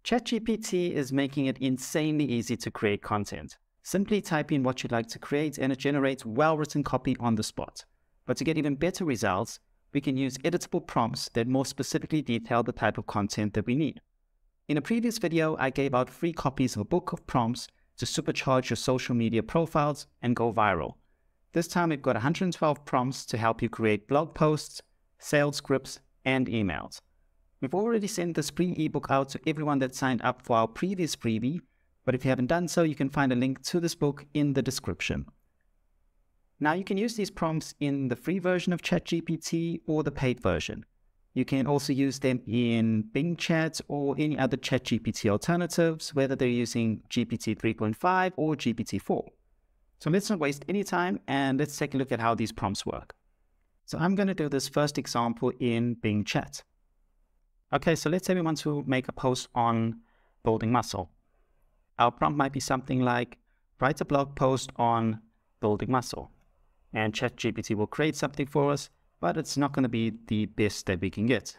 ChatGPT is making it insanely easy to create content. Simply type in what you'd like to create and it generates well-written copy on the spot. But to get even better results, we can use editable prompts that more specifically detail the type of content that we need. In a previous video, I gave out free copies of a book of prompts to supercharge your social media profiles and go viral. This time we've got 112 prompts to help you create blog posts, sales scripts, and emails. We've already sent this free ebook out to everyone that signed up for our previous freebie, but if you haven't done so, you can find a link to this book in the description. Now you can use these prompts in the free version of ChatGPT or the paid version. You can also use them in Bing Chat or any other ChatGPT alternatives, whether they're using GPT 3.5 or GPT-4. So let's not waste any time and let's take a look at how these prompts work. So I'm going to do this first example in Bing Chat. Okay, so let's say we want to make a post on building muscle. Our prompt might be something like, write a blog post on building muscle. And ChatGPT will create something for us, but it's not going to be the best that we can get.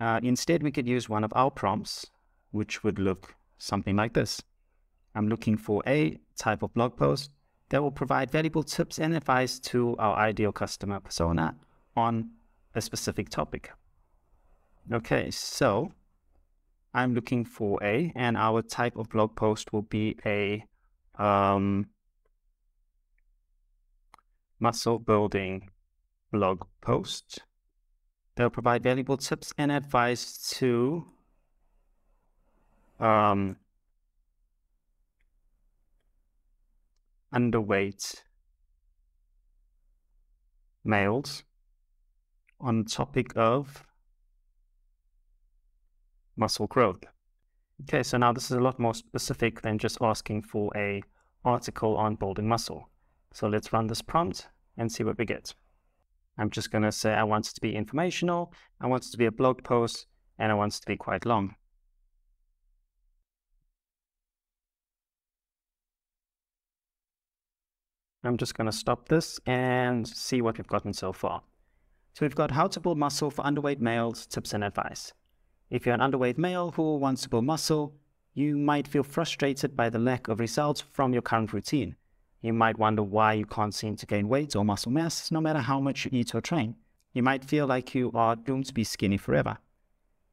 Instead, we could use one of our prompts, which would look something like this. I'm looking for a type of blog post that will provide valuable tips and advice to our ideal customer persona on a specific topic. Okay, so I'm looking for and our type of blog post will be a muscle building blog post. They'll provide valuable tips and advice to underweight males on the topic of muscle growth. Okay, so now this is a lot more specific than just asking for an article on building muscle. So let's run this prompt and see what we get. I'm just going to say I want it to be informational, I want it to be a blog post, and I want it to be quite long. I'm just going to stop this and see what we've gotten so far. So we've got how to build muscle for underweight males, tips and advice. If you're an underweight male who wants to build muscle, you might feel frustrated by the lack of results from your current routine. You might wonder why you can't seem to gain weight or muscle mass no matter how much you eat or train. You might feel like you are doomed to be skinny forever.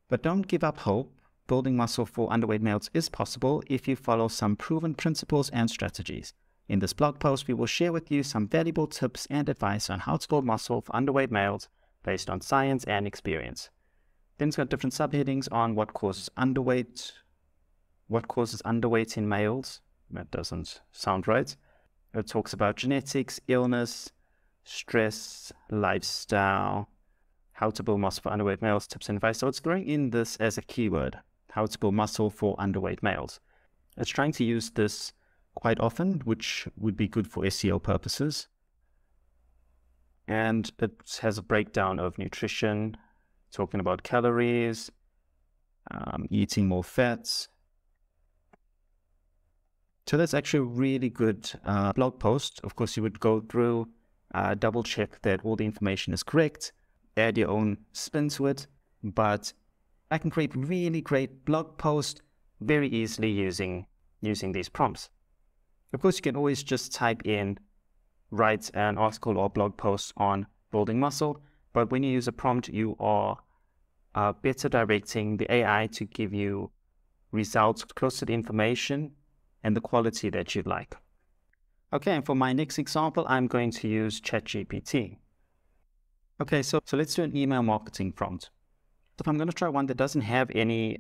But don't give up hope. Building muscle for underweight males is possible if you follow some proven principles and strategies. In this blog post, we will share with you some valuable tips and advice on how to build muscle for underweight males based on science and experience. Then it's got different subheadings on what causes underweight in males. That doesn't sound right. It talks about genetics, illness, stress, lifestyle, how to build muscle for underweight males, tips and advice. So it's throwing in this as a keyword, how to build muscle for underweight males. It's trying to use this quite often, which would be good for SEO purposes. And it has a breakdown of nutrition, talking about calories, eating more fats. So that's actually a really good blog post. Of course, you would go through, double check that all the information is correct, add your own spin to it, but I can create really great blog posts very easily using these prompts. Of course, you can always just type in, write an article or blog post on building muscle, but when you use a prompt, you are better directing the AI to give you results close to the information and the quality that you'd like. Okay, and for my next example, I'm going to use ChatGPT. Okay, so let's do an email marketing prompt. So I'm going to try one that doesn't have any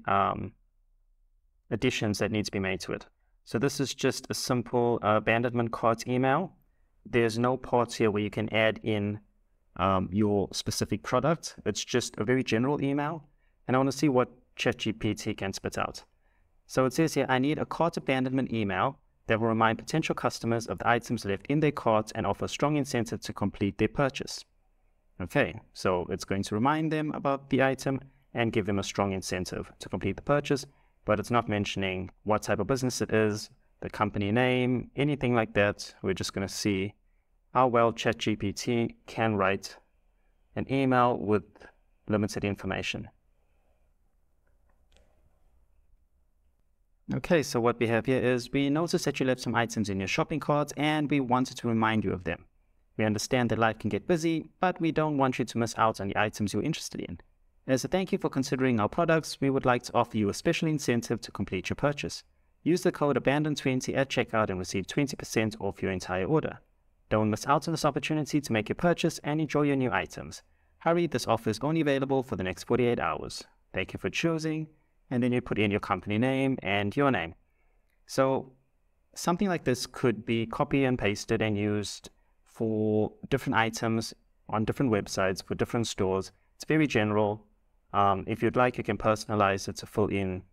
additions that need to be made to it. So this is just a simple abandonment cart email. There's no parts here where you can add in your specific product. It's just a very general email, and I want to see what ChatGPT can spit out. So it says here, I need a cart abandonment email that will remind potential customers of the items left in their cart and offer a strong incentive to complete their purchase. Okay, so it's going to remind them about the item and give them a strong incentive to complete the purchase, but it's not mentioning what type of business it is, the company name, anything like that. We're just going to see how well ChatGPT can write an email with limited information. Okay, so what we have here is we noticed that you left some items in your shopping cart and we wanted to remind you of them. We understand that life can get busy, but we don't want you to miss out on the items you're interested in. As a thank you for considering our products, we would like to offer you a special incentive to complete your purchase. Use the code ABANDON20 at checkout and receive 20% off your entire order. Don't miss out on this opportunity to make your purchase and enjoy your new items. Hurry, this offer is only available for the next 48 hours. Thank you for choosing, and then you put in your company name and your name. So something like this could be copy and pasted and used for different items on different websites for different stores. It's very general. If you'd like, you can personalize it to fill in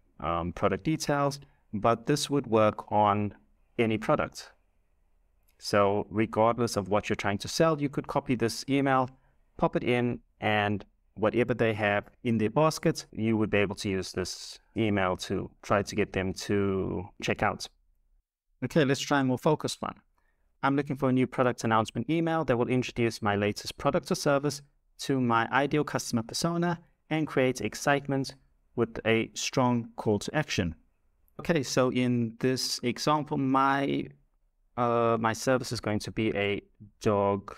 product details, but this would work on any product. So regardless of what you're trying to sell, you could copy this email, pop it in, and whatever they have in their basket, you would be able to use this email to try to get them to check out. Okay, let's try a more focused one. I'm looking for a new product announcement email that will introduce my latest product or service to my ideal customer persona and create excitement with a strong call to action. Okay, so in this example, my service is going to be a dog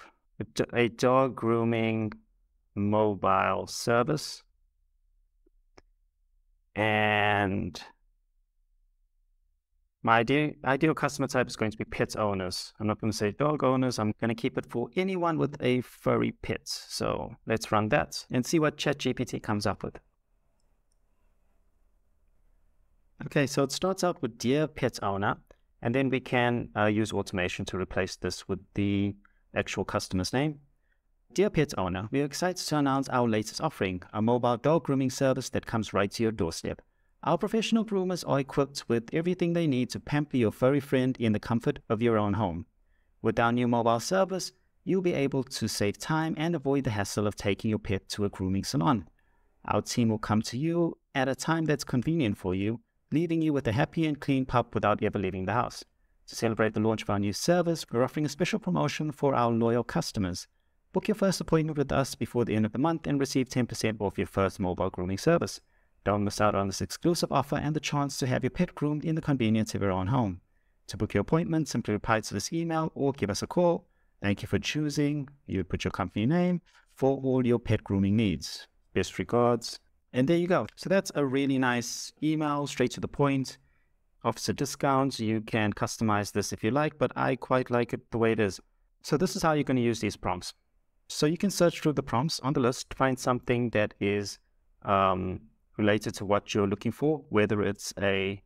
grooming mobile service, and my ideal customer type is going to be pet owners. I'm not going to say dog owners. I'm going to keep it for anyone with a furry pet. So let's run that and see what ChatGPT comes up with. Okay, so it starts out with Dear Pet Owner, and then we can use automation to replace this with the actual customer's name. Dear Pet Owner, we are excited to announce our latest offering, a mobile dog grooming service that comes right to your doorstep. Our professional groomers are equipped with everything they need to pamper your furry friend in the comfort of your own home. With our new mobile service, you'll be able to save time and avoid the hassle of taking your pet to a grooming salon. Our team will come to you at a time that's convenient for you, leaving you with a happy and clean pup without ever leaving the house. To celebrate the launch of our new service, we're offering a special promotion for our loyal customers. Book your first appointment with us before the end of the month and receive 10% off your first mobile grooming service. Don't miss out on this exclusive offer and the chance to have your pet groomed in the convenience of your own home. To book your appointment, simply reply to this email or give us a call. Thank you for choosing. You put your company name for all your pet grooming needs. Best regards. And there you go. So that's a really nice email, straight to the point. Offers a discount. You can customize this if you like, but I quite like it the way it is. So this is how you're going to use these prompts. So you can search through the prompts on the list, find something that is related to what you're looking for, whether it's a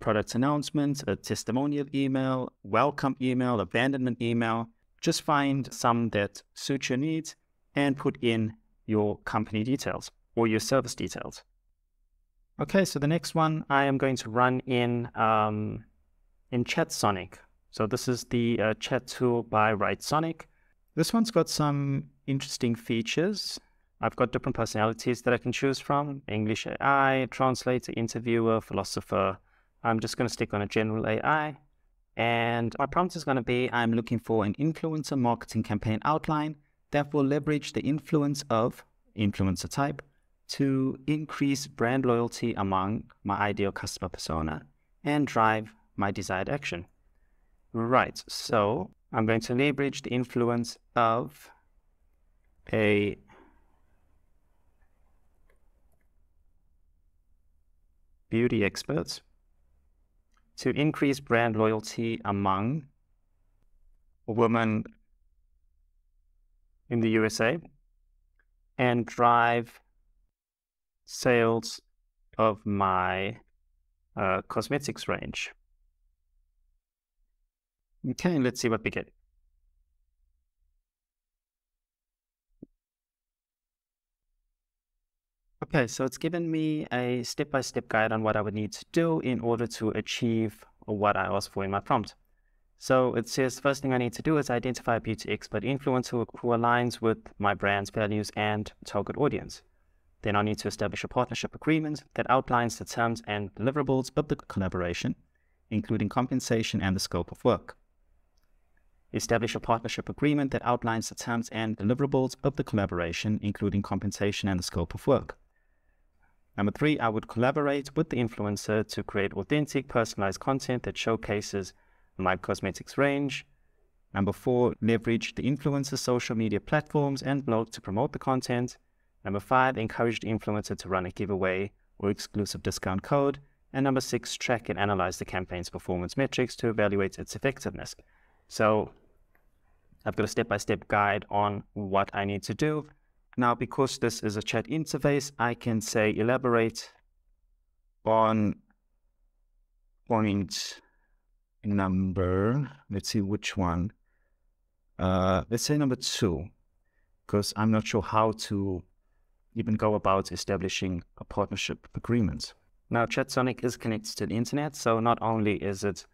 product announcement, a testimonial email, welcome email, abandonment email. Just find some that suit your needs and put in your company details or your service details. Okay, so the next one I am going to run in ChatSonic. So this is the chat tool by WriteSonic. This one's got some interesting features. I've got different personalities that I can choose from: English AI, translator, interviewer, philosopher. I'm just going to stick on a general AI. And my prompt is going to be, I'm looking for an influencer marketing campaign outline that will leverage the influence of influencer type to increase brand loyalty among my ideal customer persona and drive my desired action. Right, so I'm going to leverage the influence of a beauty expert to increase brand loyalty among women in the USA and drive sales of my cosmetics range. Okay, let's see what we get. Okay, so it's given me a step-by-step guide on what I would need to do in order to achieve what I asked for in my prompt. So it says, first thing I need to do is identify a beauty expert influencer who aligns with my brand's values and target audience. Then I need to establish a partnership agreement that outlines the terms and deliverables of the collaboration, including compensation and the scope of work. Establish a partnership agreement that outlines the terms and deliverables of the collaboration, including compensation and the scope of work. Number 3, I would collaborate with the influencer to create authentic, personalized content that showcases my cosmetics range. Number 4, leverage the influencer's social media platforms and blog to promote the content. Number 5, encourage the influencer to run a giveaway or exclusive discount code. And number 6, track and analyze the campaign's performance metrics to evaluate its effectiveness. So I've got a step-by-step guide on what I need to do. Now, because this is a chat interface, I can say elaborate on point number, let's see which one. Let's say number 2, because I'm not sure how to even go about establishing a partnership agreement. Now, ChatSonic is connected to the internet, so not only is it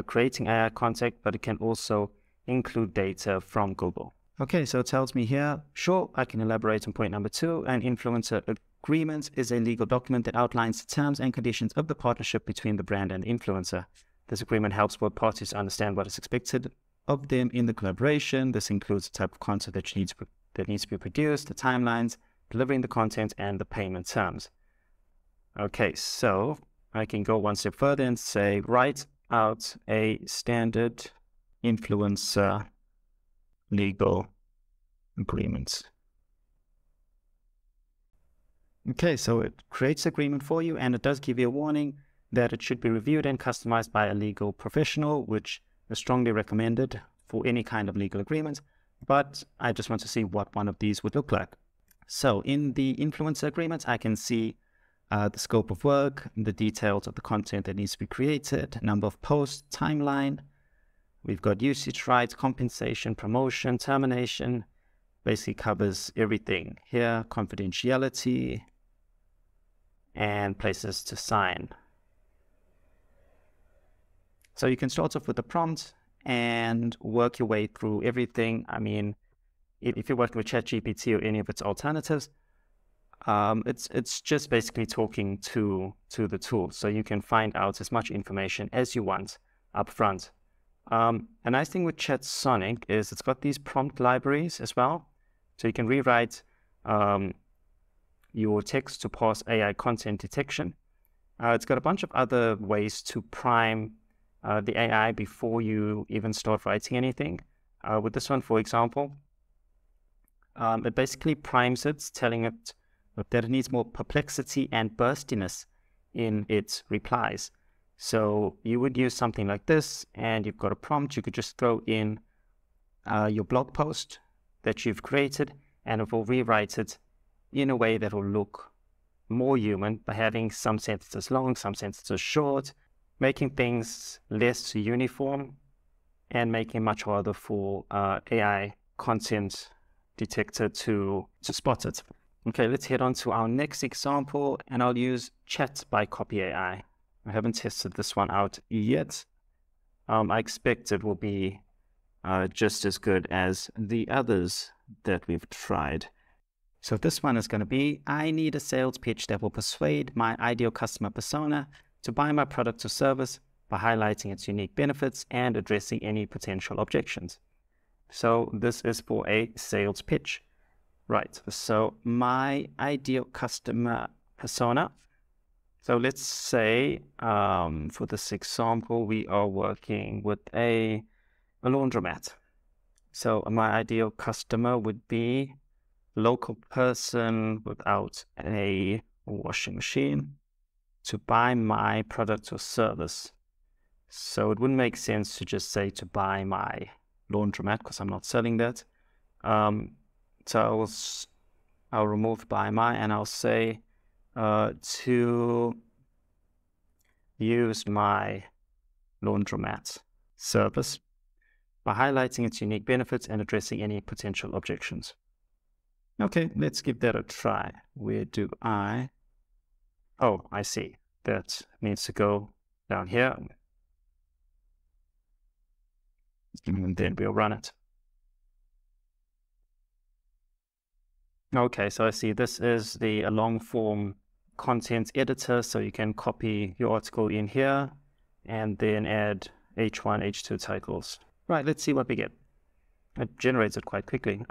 creating AI content, but it can also include data from Google. Okay, so it tells me here, sure, I can elaborate on point number 2. An influencer agreement is a legal document that outlines the terms and conditions of the partnership between the brand and influencer. This agreement helps both parties understand what is expected of them in the collaboration. This includes the type of content that needs to be produced, the timelines, delivering the content, and the payment terms. Okay, so I can go one step further and say, write out a standard influencer legal agreement. Okay, so it creates agreement for you, and it does give you a warning that it should be reviewed and customized by a legal professional, which is strongly recommended for any kind of legal agreement. But I just want to see what one of these would look like. So in the influencer agreement, I can see the scope of work, the details of the content that needs to be created, number of posts, timeline. We've got usage rights, compensation, promotion, termination. Basically covers everything here, confidentiality, and places to sign. So you can start off with a prompt and work your way through everything. I mean, if you're working with ChatGPT or any of its alternatives, it's just basically talking to the tool. So you can find out as much information as you want up front. A nice thing with ChatSonic is it's got these prompt libraries as well. So you can rewrite your text to pass AI content detection. It's got a bunch of other ways to prime the AI before you even start writing anything. With this one, for example, it basically primes it, telling it that it needs more perplexity and burstiness in its replies. So you would use something like this, and you've got a prompt. You could just throw in your blog post that you've created, and it will rewrite it in a way that will look more human by having some sentences long, some sentences short, making things less uniform, and making it much harder for AI content detector to spot it. Okay, let's head on to our next example, and I'll use Chat by Copy AI. I haven't tested this one out yet. I expect it will be just as good as the others that we've tried. So this one is going to be, I need a sales pitch that will persuade my ideal customer persona to buy my product or service by highlighting its unique benefits and addressing any potential objections. So this is for a sales pitch. Right, so my ideal customer persona. So let's say for this example, we are working with a laundromat. So my ideal customer would be a local person without a washing machine to buy my product or service. So it wouldn't make sense to just say to buy my laundromat because I'm not selling that. So I'll remove buy my, and I'll say to use my laundromat service by highlighting its unique benefits and addressing any potential objections. Okay, let's give that a try. Where do I? Oh, I see. That needs to go down here. And then we'll run it. Okay, so I see this is the long form content editor. So you can copy your article in here and then add H1, H2 titles. Right, let's see what we get. It generates it quite quickly.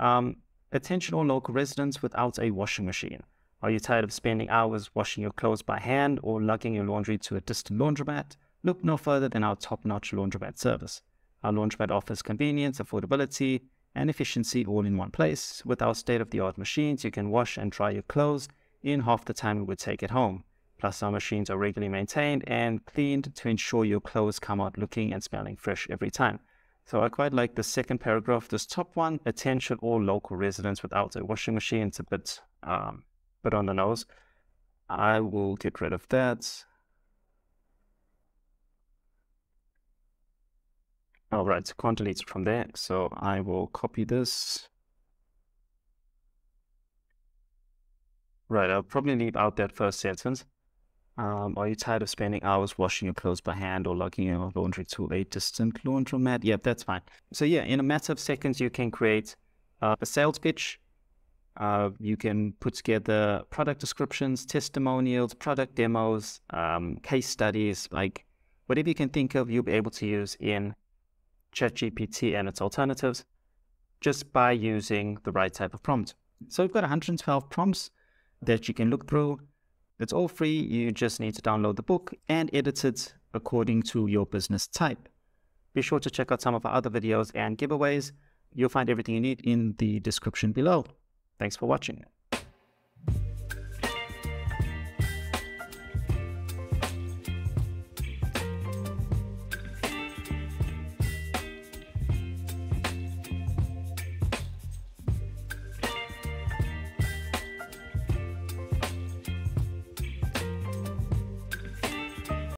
Attention all local residents without a washing machine. Are you tired of spending hours washing your clothes by hand or lugging your laundry to a distant laundromat? Look no further than our top-notch laundromat service. Our laundromat offers convenience, affordability, and efficiency all in one place. With our state-of-the-art machines, you can wash and dry your clothes in half the time it would take at home. Plus, our machines are regularly maintained and cleaned to ensure your clothes come out looking and smelling fresh every time. So I quite like the second paragraph. This top one, attention all local residents without a washing machine. It's a bit on the nose. I will get rid of that. All right, so can't delete it from there. So I will copy this. Right, I'll probably leave out that first sentence. Are you tired of spending hours washing your clothes by hand or lugging your laundry to a distant laundromat? Yep, that's fine. So yeah, in a matter of seconds, you can create a sales pitch. You can put together product descriptions, testimonials, product demos, case studies, like whatever you can think of, you'll be able to use in ChatGPT and its alternatives just by using the right type of prompt. So we've got 112 prompts that you can look through. It's all free. You just need to download the book and edit it according to your business type. Be sure to check out some of our other videos and giveaways. You'll find everything you need in the description below. Thanks for watching.